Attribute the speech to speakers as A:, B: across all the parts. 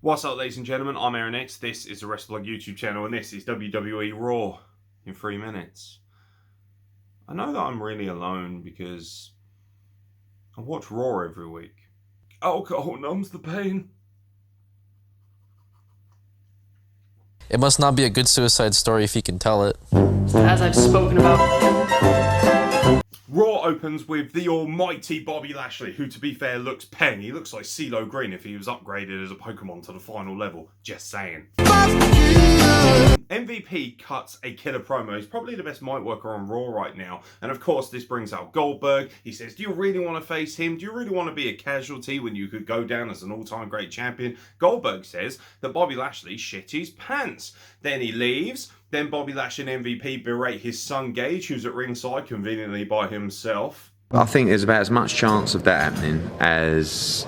A: What's up, ladies and gentlemen? I'm Aeron. This is the Wrestle YouTube channel, and this is WWE Raw in 3 minutes. I know that I'm really alone because I watch Raw every week. Alcohol numbs the pain.
B: It must not be a good suicide story if he can tell it.
C: As I've spoken about.
A: Raw opens with the almighty Bobby Lashley, who, to be fair, looks peng. He looks like CeeLo Green if he was upgraded as a Pokemon to the final level. Just saying. MVP cuts a killer promo. He's probably the best mic worker on Raw right now. And of course, this brings out Goldberg. He says, do you really want to face him? Do you really want to be a casualty when you could go down as an all-time great champion? Goldberg says that Bobby Lashley shit his pants. Then he leaves. Then Bobby Lashley and MVP berate his son Gage, who's at ringside conveniently by himself.
D: I think there's about as much chance of that happening as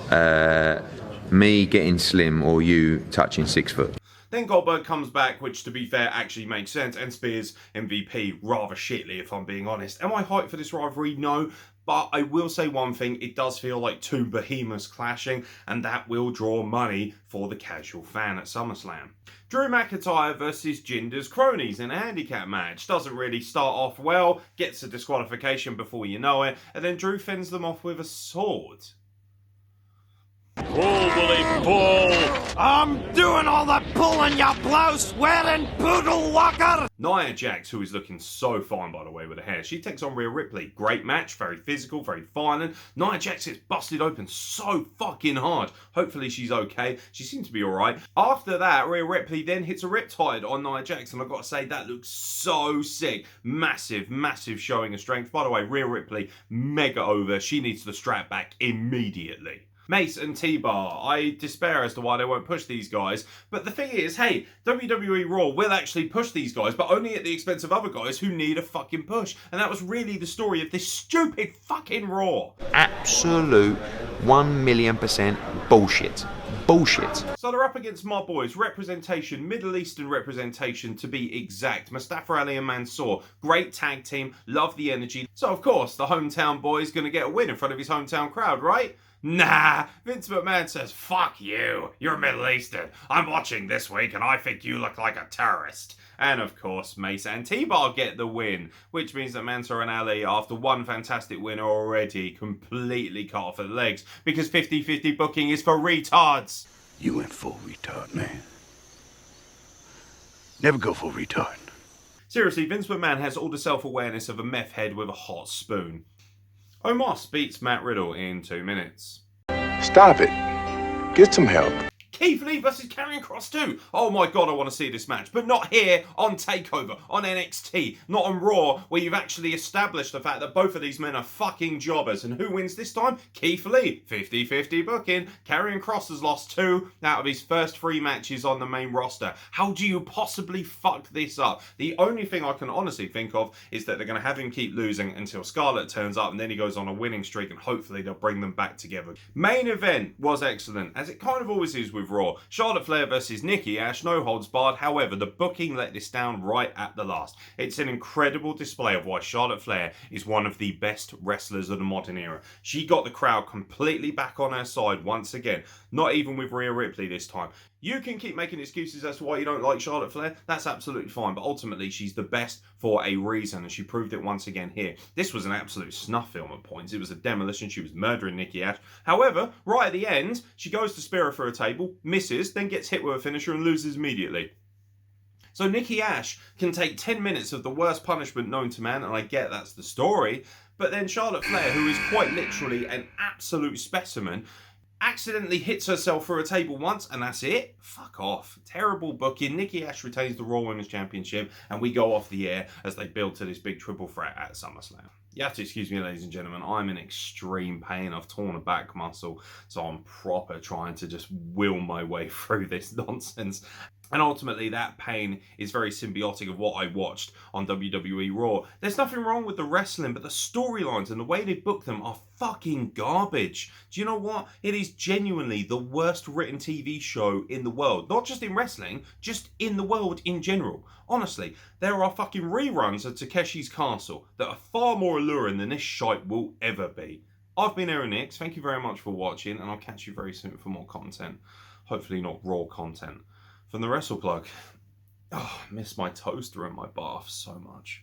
D: me getting slim or you touching 6 foot.
A: Then Goldberg comes back, which, to be fair, actually makes sense, and spears MVP rather shitly, if I'm being honest. Am I hyped for this rivalry? No. But I will say one thing, it does feel like two behemoths clashing, and that will draw money for the casual fan at SummerSlam. Drew McIntyre versus Jinder's cronies in a handicap match. Doesn't really start off well, gets a disqualification before you know it, and then Drew fends them off with a sword.
E: Holy bull! I'm doing all the pulling, you blouse-wearing poodle walker!
A: Nia Jax, who is looking so fine, by the way, with her hair, she takes on Rhea Ripley. Great match, very physical, very violent. Nia Jax gets busted open so fucking hard. Hopefully she's okay. She seems to be alright. After that, Rhea Ripley then hits a riptide on Nia Jax, and I've got to say, that looks so sick. Massive, massive showing of strength. By the way, Rhea Ripley, mega over. She needs the strap back immediately. Mace and T-Bar, I despair as to why they won't push these guys. But the thing is, hey, WWE Raw will actually push these guys, but only at the expense of other guys who need a fucking push. And that was really the story of this stupid fucking Raw.
D: Absolute 1,000,000% bullshit. Bullshit.
A: So they're up against my boys. Representation, Middle Eastern representation to be exact. Mustafa Ali and Mansoor. Great tag team. Love the energy. So of course, the hometown boy's going to get a win in front of his hometown crowd, right? Nah, Vince McMahon says, fuck you, you're Middle Eastern. I'm watching this week and I think you look like a terrorist. And of course, Mace and T-Bar get the win, which means that Mansoor and Ali, after one fantastic win, are already completely cut off at the legs because 50-50 booking is for retards.
F: You went full retard, man. Never go full retard.
A: Seriously, Vince McMahon has all the self-awareness of a meth head with a hot spoon. Omos beats Matt Riddle in 2 minutes.
F: Stop it. Get some help.
A: Keith Lee versus Karrion Kross 2. Oh my god, I want to see this match. But not here on TakeOver, on NXT, not on Raw, where you've actually established the fact that both of these men are fucking jobbers. And who wins this time? Keith Lee. 50-50 booking. Karrion Kross has lost 2 out of his first 3 matches on the main roster. How do you possibly fuck this up? The only thing I can honestly think of is that they're going to have him keep losing until Scarlett turns up and then he goes on a winning streak and hopefully they'll bring them back together. Main event was excellent, as it kind of always is with Raw. Charlotte Flair versus Nikki Ash, no holds barred. However, the booking let this down right at the last. It's an incredible display of why Charlotte Flair is one of the best wrestlers of the modern era. She got the crowd completely back on her side once again. Not even with Rhea Ripley this time. You can keep making excuses as to why you don't like Charlotte Flair. That's absolutely fine. But ultimately, she's the best for a reason. And she proved it once again here. This was an absolute snuff film at points. It was a demolition. She was murdering Nikki Ash. However, right at the end, she goes to spear her for a table, misses, then gets hit with a finisher and loses immediately. So Nikki Ash can take 10 minutes of the worst punishment known to man. And I get that's the story. But then Charlotte Flair, who is quite literally an absolute specimen, accidentally hits herself through a table once and that's it. Fuck off. Terrible booking. Nikki Ash retains the Raw Women's Championship and we go off the air as they build to this big triple threat at SummerSlam. You have to excuse me, ladies and gentlemen, I'm in extreme pain. I've torn a back muscle, so I'm proper trying to just will my way through this nonsense. And ultimately, that pain is very symbiotic of what I watched on WWE Raw. There's nothing wrong with the wrestling, but the storylines and the way they book them are fucking garbage. Do you know what? It is genuinely the worst written TV show in the world. Not just in wrestling, just in the world in general. Honestly, there are fucking reruns of Takeshi's Castle that are far more alluring than this shite will ever be. I've been Aeron Nix. Thank you very much for watching, and I'll catch you very soon for more content. Hopefully not raw content. From the Wrestle Plug. Oh, I miss my toaster and my bath so much.